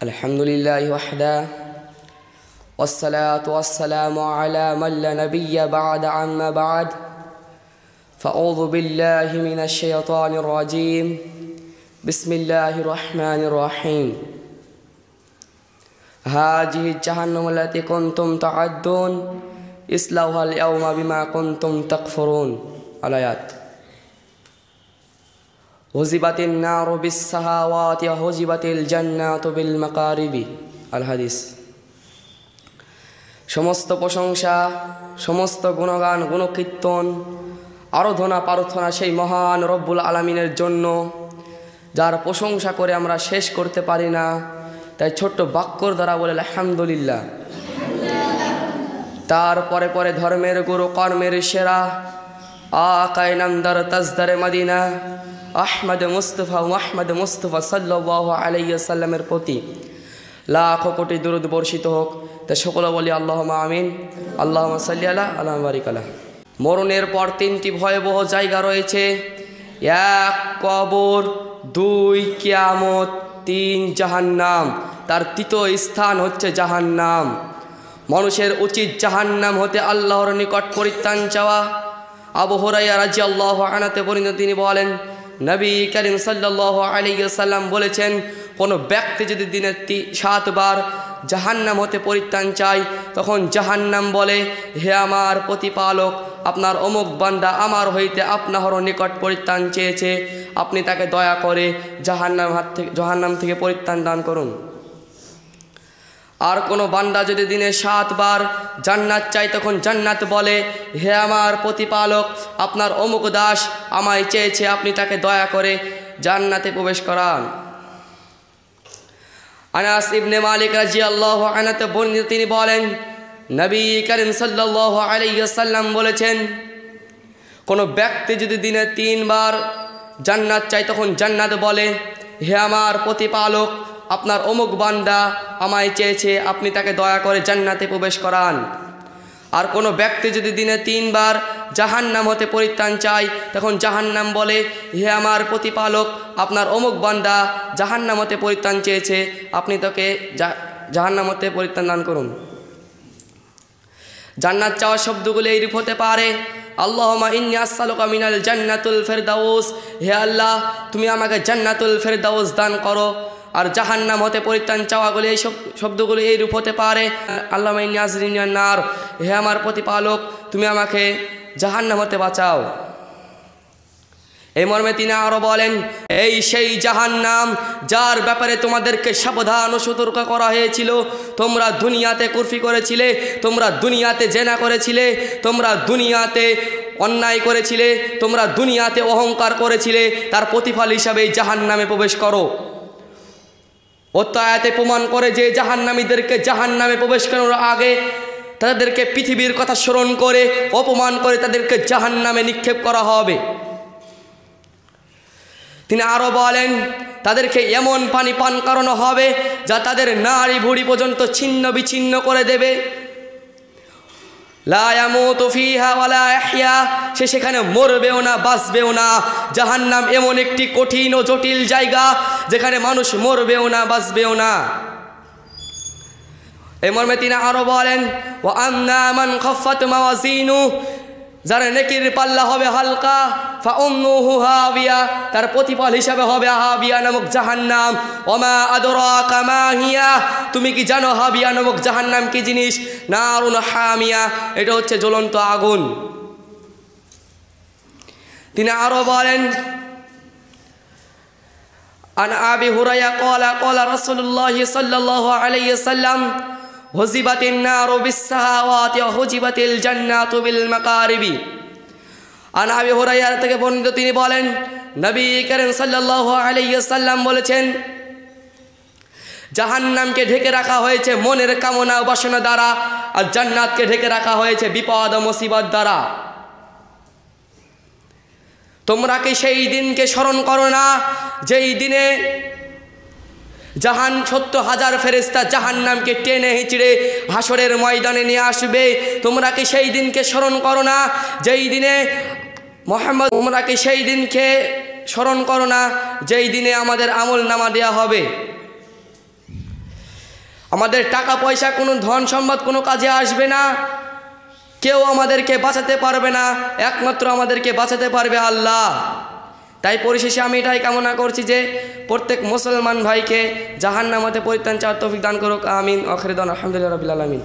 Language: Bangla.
আলহামদুলিল্লাহি ওয়াহদা والصلاة والسلام على من لا نبي بعد أما بعد فأعوذ بالله من الشيطان الرجيم بسم الله الرحمن الرحيم هذه جهنم التي كنتم تعدون اصلوها اليوم بما كنتم تكفرون الآيات وزبت النار بالسهوات وهزبت الجنة بالمقارب الحديث সমস্ত প্রশংসা সমস্ত গুণগান গুণকীর্তন আরাধনা প্রার্থনা সেই মহান রব্বুল আলামিনের জন্য যার প্রশংসা করে আমরা শেষ করতে পারি না। তাই ছোট্ট বাক্যর দ্বারা বলে আলহামদুলিল্লাহ। তারপরে পরে ধর্মের গুরু কর্মের সেরা আকায়ে নামদার তাজদারে মদিনা আহমদ মুস্তফা সাল্লাল্লাহু আলাইহি ওয়াসাল্লামের প্রতি লাখো কোটি দুরূদ বর্ষিত হোক। তা সকলে বলি আল্লাহুম্মা আমিন। আল্লাহুম্মা সাল্লি আলা আল্লাহুম্মা বারিক আলা। মরণের পর তিনটি ভয়াবহ জায়গা রয়েছে, এক কবর, দুই কিয়ামত, তিন জাহান্নাম। তার তৃতীয় স্থান হচ্ছে জাহান্নাম। মানুষের উচিত জাহান্নাম হতে আল্লাহর নিকট পরিত্রাণ চাওয়া। আবু হুরায়রা রাদিয়াল্লাহু আনহু বর্ণিত তিনি বলেন, নবী করিম সাল্লাল্লাহু আলাইহি ওয়াসাল্লাম বলেছেন, কোনো ব্যক্তি যদি দিনে 7 বার জাহান্নাম হতে পরিত্রাণ চায়, তখন জাহান্নাম বলে, হে আমার প্রতিপালক, আপনার অমুক বান্দা আমার হইতে আপনার নিকট পরিত্রাণ চেয়েছে, আপনি তাকে দয়া করে জাহান্নাম থেকে পরিত্রাণ দান করুন। আর কোনো বান্দা যদি দিনে 7 বার জান্নাত চায়, তখন জান্নাত বলে, হে আমার প্রতিপালক, আপনার অমুক দাস আমায় চেয়েছে, আপনি তাকে দয়া করে জান্নাতে প্রবেশ করান। আনাস ইবনে মালিক রাদিয়াল্লাহু আনহু বর্ণিত তিনি বলেন, নবী করিম সাল্লাল্লাহু আলাইহি ওয়াসাল্লাম বলেছেন, কোনো ব্যক্তি যদি দিনে 3 বার জান্নাত চায়, তখন জান্নাত বলে, হে আমার প্রতিপালক, আপনার অমুক বান্দা আমায় চেয়েছে, আপনি তাকে দয়া করে জান্নাতে প্রবেশ করান। আর কোনো ব্যক্তি যদি দিনে 3 বার জাহান্নাম হতে পরিত্রাণ চায়, তখন জাহান্নাম বলে, হে আমার প্রতিপালক, আপনার অমুক বান্দা জাহান্নাম হতে পরিত্রাণ চেয়েছে, আপনি তাকে জাহান্নাম হতে পরিত্রাণ দান করুন। জান্নাত চাওয়ার শব্দগুলো এইরূপ হতে পারে, আল্লাহুম্মা ইন্নী আসআলুকা মিনাল জান্নাতুল ফেরদাউস, হে আল্লাহ, তুমি আমাকে জান্নাতুল ফেরদাউস দান করো। আর জাহান্নাম হতে পরিত্রাণ চাওয়াগুলো এই শব্দগুলো এইরূপ হতে পারে, আল্লাহুম্মা ইন্নী আযরিনি মিনান নার, হে আমার প্রতিপালক, তুমি আমাকে জাহান্নাম হতে বাঁচাও। এই মর্মে তিনি আরো বলেন, এই সেই জাহান্নাম যার ব্যাপারে তোমাদেরকে সাবধান ও সতর্ক করা হয়েছিল। তোমরা দুনিয়াতে কুরফি করেছিলে, তোমরা দুনিয়াতে জেনা করেছিলে, তোমরা দুনিয়াতে অন্যায় করেছিলে, তোমরা দুনিয়াতে অহংকার করেছিলে, তার প্রতিফল হিসাবে এই জাহান্নামে প্রবেশ করো। আয়াতে প্রমাণ করে যে জাহান্নামীদেরকে জাহান্নামে প্রবেশ করানোর আগে তাদেরকে পৃথিবীর কথা স্মরণ করে অপমান করে তাদেরকে জাহান্নামে নিক্ষেপ করা হবে। তিনি আরো বলেন, তাদেরকে এমন পানি পান করানো হবে যা তাদের নাড়ি ভুঁড়ি পর্যন্ত ছিন্ন বিচ্ছিন্ন করে দেবে। লা ইয়ামুতু ফিহা ওয়ালা ইয়াহইয়া, সে সেখানে মরবেও না বাঁচবেও না। জাহান্নাম এমন একটি কঠিন ও জটিল জায়গা যেখানে মানুষ মরবেও না বাঁচবেও না। এই মর্মে তিনি আরো বলেন, ওয়া আম্মা মান খাফফাত মাওয়াজিনু, যার নেকির পাল্লা হবে হালকা, ফাউম্মুহু হাবিয়া, তার প্রতিফল হিসাবে হবে হাবিয়া নামক জাহান্নাম। ওমা আদরাকা মা হিয়া, তুমি কি জানো হাবিয়া নামক জাহান্নাম কি জিনিস? নারুন হামিয়া, এটা হচ্ছে জ্বলন্ত আগুন। তিনি আরো বলেন, আন আবি হুরায়রা ক্বালা রাসূলুল্লাহ সাল্লাল্লাহু আলাইহি ওয়াসাল্লাম, হুজিবাতিন নারু বিস-সাহাওয়াতি ওয়া হুজিবাতিল জান্নাতু বিল মাকারিবি। আন আবি হুরায়রা থেকে বর্ণিত তিনি বলেন, নবী করিম সাল্লাল্লাহু আলাইহি ওয়াসাল্লাম বলেছেন, জাহান্নামকে ঢেকে রাখা হয়েছে মনের কামনা ও বাসনা দ্বারা, আর জান্নাতকে ঢেকে রাখা হয়েছে বিপদ ও মুসিবত দ্বারা। তোমরা কি সেই দিনকে স্মরণ করো না যেই দিনে 70,000 ফেরেশতা জাহান্নামকে টেনে হিঁচড়ে হাসরের ময়দানে নিয়ে আসবে? তোমরা কি সেই দিনকে স্মরণ করো না যেই দিনে তোমরা কি সেই দিনকে স্মরণ করো না যেই দিনে আমাদের আমল নামা দেওয়া হবে? আমাদের টাকা পয়সা, কোনো ধন সম্পদ কোনো কাজে আসবে না। কেউ আমাদেরকে বাঁচাতে পারবে না, একমাত্র আমাদেরকে বাঁচাতে পারবে আল্লাহ। তাই পরিশেষে আমি এটাই কামনা করছি যে প্রত্যেক মুসলমান ভাইকে জাহান্নাম হতে পরিত্রাণ চাওয়ার তৌফিক দান করুক। আমিন। আখির দাওয়ানা আলহামদুলিল্লাহি রাব্বিল আলামিন।